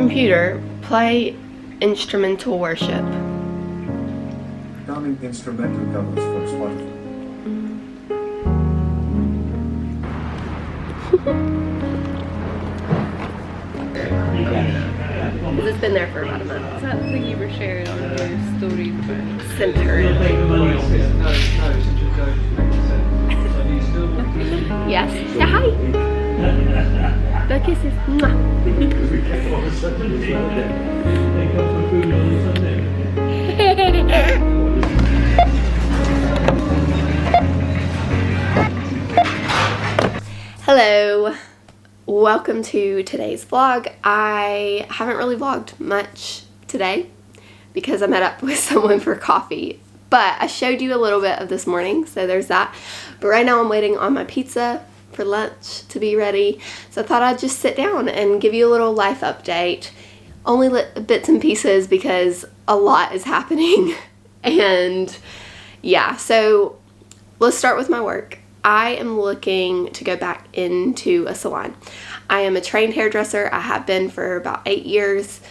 Computer, play instrumental worship. Counting instrumental covers for Spotify. It's been there for about a month. Is that the thing you were sharing on your stories about? Centered. Yes. Say hi. The kisses. Mwah. Hello. Welcome to today's vlog. I haven't really vlogged much today because I met up with someone for coffee, but I showed you a little bit of this morning, so there's that. But right now I'm waiting on my pizza for lunch to be ready, so I thought I'd just sit down and give you a little life update. Only bits and pieces because a lot is happening. And yeah, so let's start with my work. I am looking to go back into a salon. I am a trained hairdresser. I have been for about 8 years.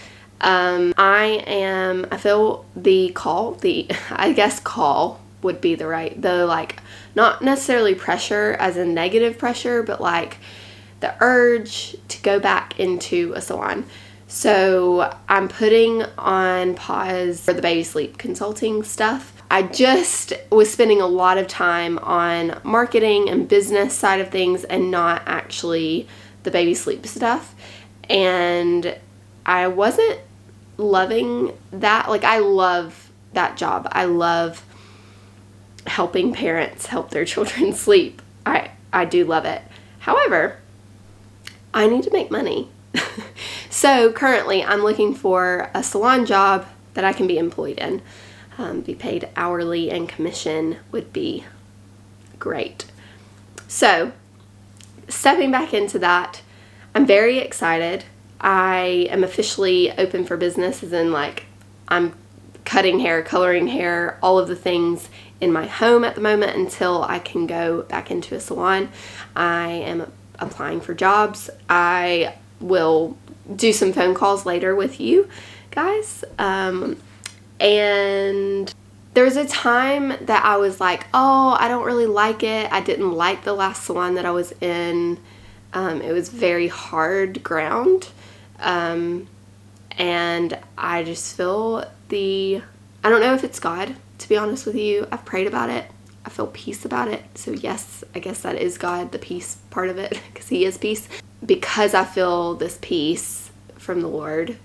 I feel the call, I guess call would be not necessarily pressure as in negative pressure, but like the urge to go back into a salon. So I'm putting on pause for the baby sleep consulting stuff. I just was spending a lot of time on marketing and business side of things and not actually the baby sleep stuff. And I wasn't loving that. Like, I love that job. I love helping parents help their children sleep. I do love it. However, I need to make money. So currently I'm looking for a salon job that I can be employed in. Be paid hourly, and commission would be great. So stepping back into that, I'm very excited. I am officially open for business, as in like I'm cutting hair, coloring hair, all of the things in my home at the moment until I can go back into a salon. I am applying for jobs. I will do some phone calls later with you guys. And there was a time that I was like, oh, I don't really like it. I didn't like the last salon that I was in. It was very hard ground. And I just feel I don't know if it's God, to be honest with you. I've prayed about it. I feel peace about it. So yes, I guess that is God, the peace part of it, because He is peace. Because I feel this peace from the Lord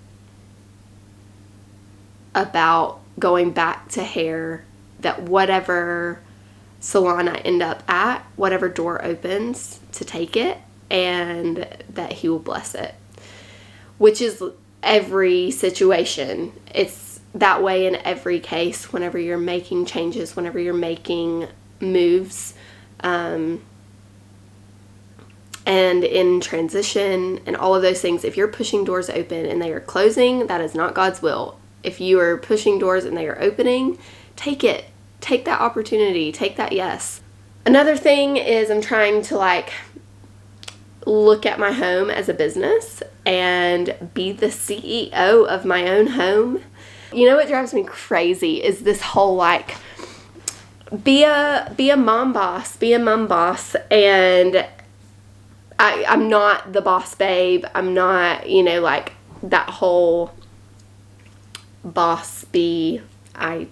about going back to hair, that whatever salon I end up at, whatever door opens, to take it, and that He will bless it. Which is every situation. It's that way in every case, whenever you're making changes, whenever you're making moves, and in transition and all of those things. If you're pushing doors open and they are closing, that is not God's will. If you are pushing doors and they are opening, take it. Take that opportunity. Take that yes. Another thing is I'm trying to look at my home as a business and be the CEO of my own home. You know what drives me crazy is this whole be a mom boss, and I'm not the boss babe. I'm not, that whole boss bee. I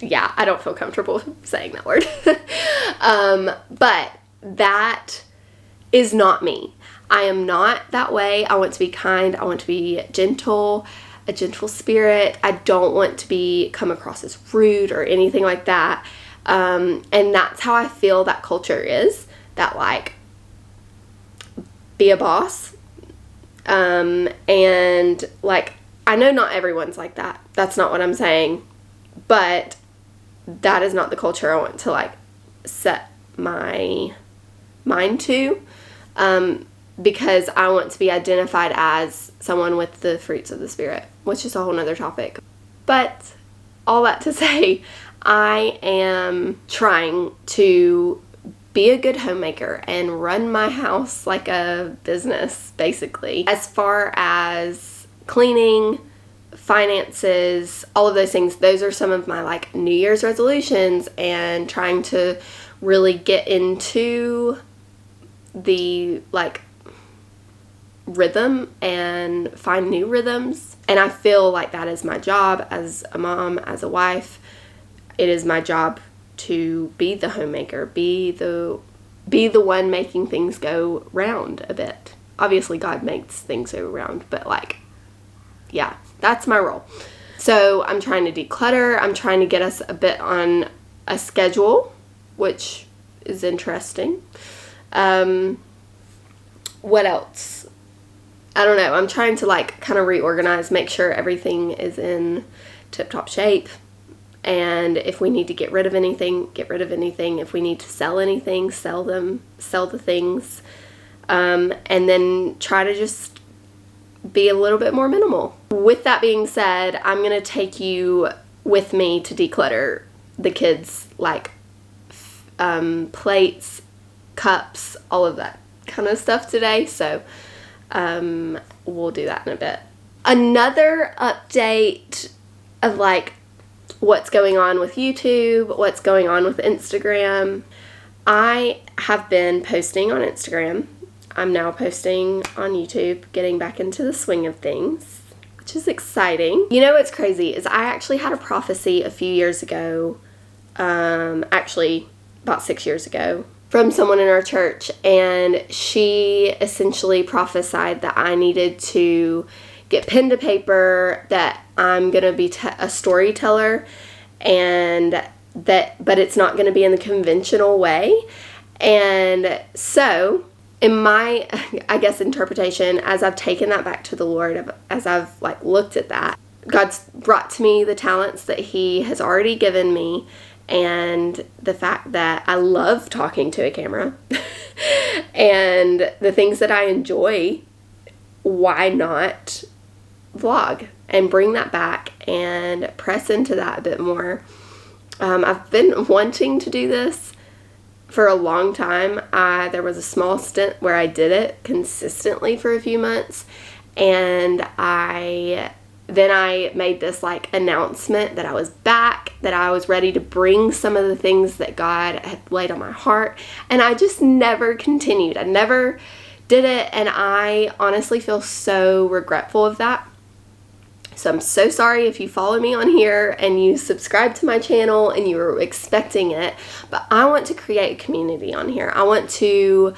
don't feel comfortable saying that word. But that is not me. I am not that way. I want to be kind. I want to be gentle, a gentle spirit. I don't want to come across as rude or anything like that. And that's how I feel that culture is. That be a boss. And I know not everyone's like that. That's not what I'm saying. But that is not the culture I want to set my mind to. Because I want to be identified as someone with the fruits of the Spirit, which is a whole nother topic. But all that to say, I am trying to be a good homemaker and run my house like a business, basically. As far as cleaning, finances, all of those things, those are some of my like New Year's resolutions, and trying to really get into the like rhythm and find new rhythms. And I feel like that is my job as a mom, as a wife. It is my job to be the homemaker, be the one making things go round a bit. Obviously God makes things go round, but like, yeah, that's my role. So I'm trying to declutter. I'm trying to get us a bit on a schedule, which is interesting. What else? I don't know. I'm trying to like kind of reorganize, make sure everything is in tip-top shape. And if we need to get rid of anything, get rid of anything. If we need to sell anything, sell the things. And then try to just be a little bit more minimal. With that being said, I'm going to take you with me to declutter the kids' like plates, cups, all of that kind of stuff today. So we'll do that in a bit. Another update of like what's going on with YouTube, what's going on with Instagram. I have been posting on Instagram. I'm now posting on YouTube, getting back into the swing of things, which is exciting. You know what's crazy is I actually had a prophecy a few years ago, actually about 6 years ago, from someone in our church, and she essentially prophesied that I needed to get pen to paper, that I'm going to be a storyteller, and but it's not going to be in the conventional way. And so in my, I guess, interpretation, as I've taken that back to the Lord, as I've like looked at that, God's brought to me the talents that He has already given me, and the fact that I love talking to a camera and the things that I enjoy. Why not vlog and bring that back and press into that a bit more? I've been wanting to do this for a long time. There was a small stint where I did it consistently for a few months, and then I made this like announcement that I was back, that I was ready to bring some of the things that God had laid on my heart, and I just never continued. I never did it, and I honestly feel so regretful of that. So I'm so sorry if you follow me on here and you subscribe to my channel and you were expecting it, but I want to create a community on here. I want to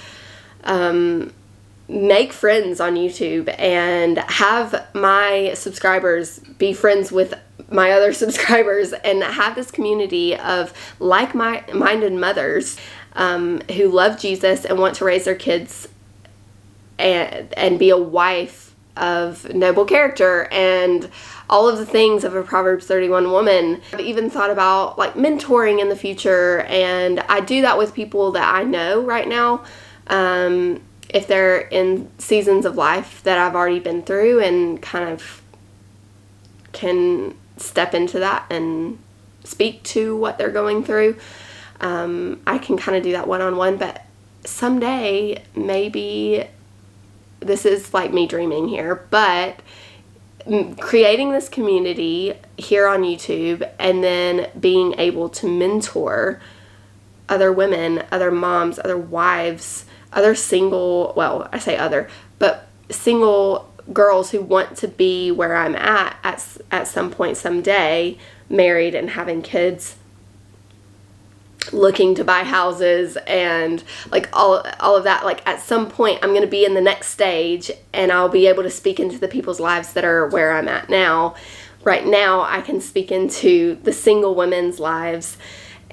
make friends on YouTube and have my subscribers be friends with my other subscribers, and have this community of like-minded mothers who love Jesus and want to raise their kids and be a wife of noble character and all of the things of a Proverbs 31 woman. I've even thought about like mentoring in the future, and I do that with people that I know right now, if they're in seasons of life that I've already been through and kind of can step into that and speak to what they're going through. I can kind of do that one-on-one, but someday maybe, this is like me dreaming here, but creating this community here on YouTube and then being able to mentor other women, other moms, other wives, other single, well, I say other, but single girls who want to be where I'm at some point someday, married and having kids, looking to buy houses and like all of that. Like at some point I'm going to be in the next stage and I'll be able to speak into the people's lives that are where I'm at now. Right now I can speak into the single women's lives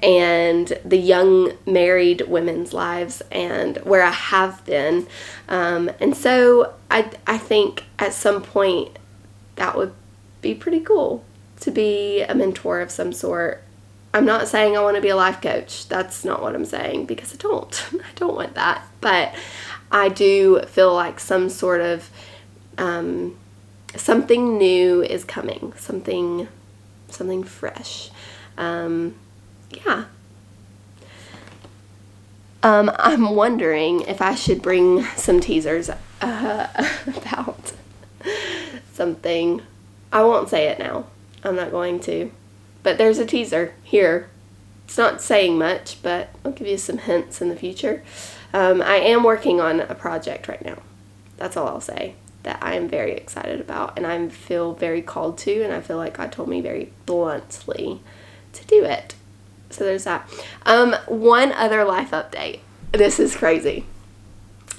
and the young married women's lives and where I have been. And so I think at some point that would be pretty cool to be a mentor of some sort. I'm not saying I want to be a life coach. That's not what I'm saying, because I don't. I don't want that. But I do feel like some sort of something new is coming. Something fresh. Yeah. I'm wondering if I should bring some teasers about something. I won't say it now. I'm not going to. But there's a teaser here. It's not saying much, but I'll give you some hints in the future. I am working on a project right now. That's all I'll say. That I am very excited about, and I feel very called to, and I feel like God told me very bluntly to do it. So there's that. One other life update. This is crazy.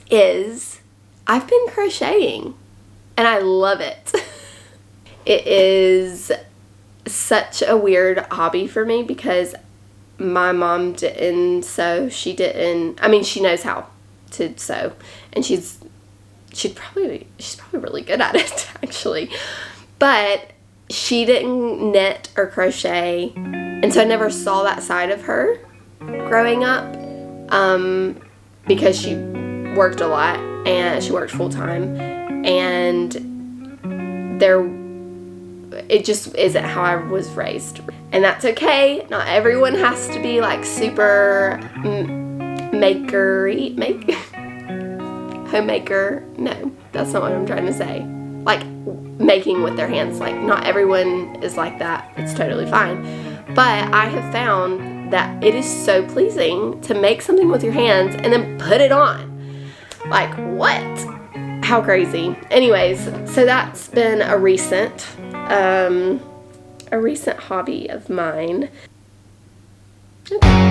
Is I've been crocheting, and I love it. It is such a weird hobby for me because my mom didn't sew. She knows how to sew, and she's probably really good at it, actually. But she didn't knit or crochet, and so I never saw that side of her growing up, because she worked a lot, and she worked full time, and it just isn't how I was raised. And that's okay. Not everyone has to be like super homemaker. No, that's not what I'm trying to say. Like making with their hands. Like not everyone is like that. It's totally fine. But I have found that it is so pleasing to make something with your hands and then put it on. Like what? How crazy. Anyways, so that's been a recent hobby of mine. Okay.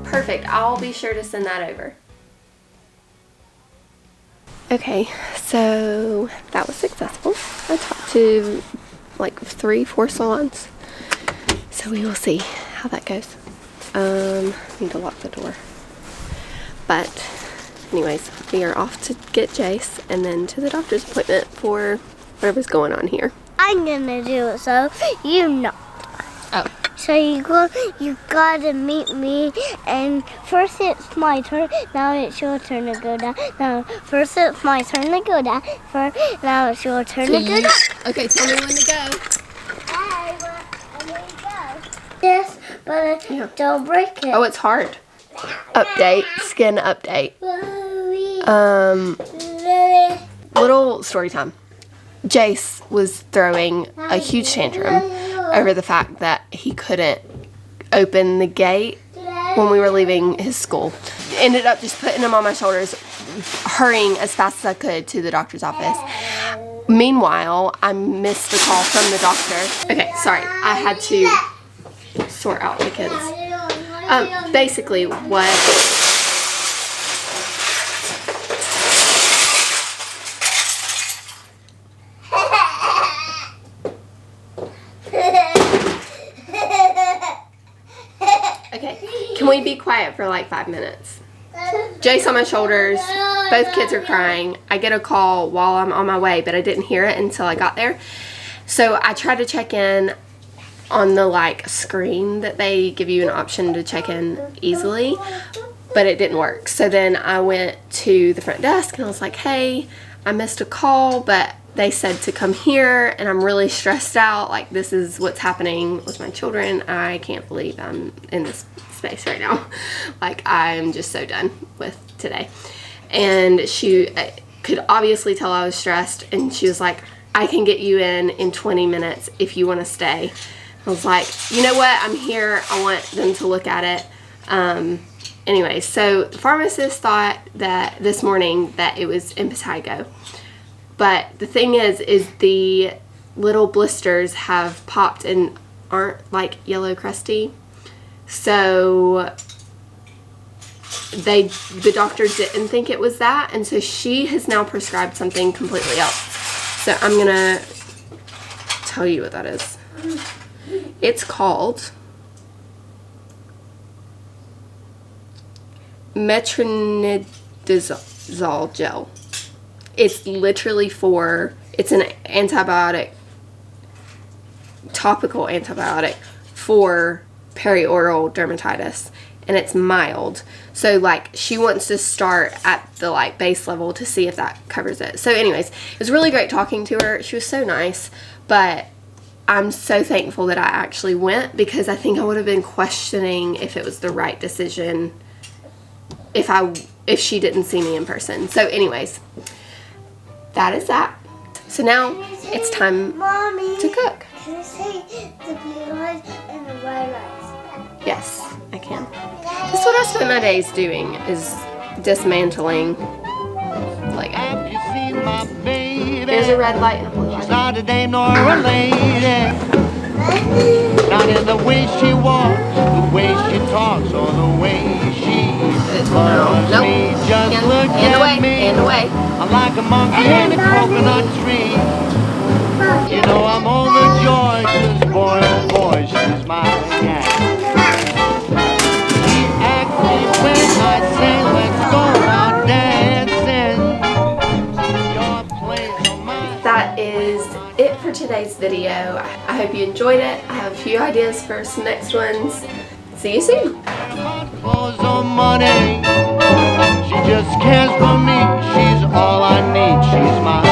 Perfect. I'll be sure to send that over. Okay, so that was successful. I talked to like 3-4 salons, so we will see how that goes. Need to lock the door. But anyways, we are off to get Jace and then to the doctor's appointment for whatever's going on here. I'm gonna do it, so you know. Oh. So you gotta meet me, and first it's my turn, now it's your turn to go down. Now, first it's my turn to go down, now it's your turn to go down. Okay, tell me when to go. I'm gonna go. Yes, but don't break it. Oh, it's hard. Update, skin update. Little story time. Jace was throwing a huge tantrum over the fact that he couldn't open the gate when we were leaving his school. Ended up just putting him on my shoulders, hurrying as fast as I could to the doctor's office. Meanwhile, I missed a call from the doctor. Okay, sorry, I had to sort out the kids. Basically, what... Okay, can we be quiet for like 5 minutes? Jace on my shoulders, both kids are crying. I get a call while I'm on my way, but I didn't hear it until I got there. So I tried to check in on the like screen that they give you an option to check in easily, but it didn't work. So then I went to the front desk and I was like, hey, I missed a call, but they said to come here and I'm really stressed out. Like this is what's happening with my children. I can't believe I'm in this space right now. Like I'm just so done with today. And she could obviously tell I was stressed, and she was like, I can get you in 20 minutes if you want to stay. I was like, you know what? I'm here. I want them to look at it. Anyway, so the pharmacist thought that this morning that it was impetigo. But the thing is the little blisters have popped and aren't like yellow crusty. So the doctor didn't think it was that, and so she has now prescribed something completely else. So I'm gonna tell you what that is. It's called metronidazole gel. It's literally it's an antibiotic, topical antibiotic for perioral dermatitis, and it's mild. So like she wants to start at the like base level to see if that covers it. So anyways, it was really great talking to her. She was so nice, but I'm so thankful that I actually went, because I think I would have been questioning if it was the right decision if she didn't see me in person. So anyways, that is that. So now it's time Mommy, to cook. can you say the blue lights and the white lights? Yes, I can. That's what I spend my days doing, is dismantling Lego. Have you seen my baby? There's a red light and a blue She's light. not a dame nor a lady. Not in the way she walks, the way she talks, or the way she loves Nope. me. Just look Hand at away, me. hand away. I'm like a monkey in a coconut tree. You know I'm overjoyed, 'cause boy, oh boy, she's my cat. She acts me when I say let's go out dancing. Your place on my That is it for today's video. I hope you enjoyed it. I have a few ideas for some next ones. See you soon. clothes or money. She just cares for me. She's all I need. She's my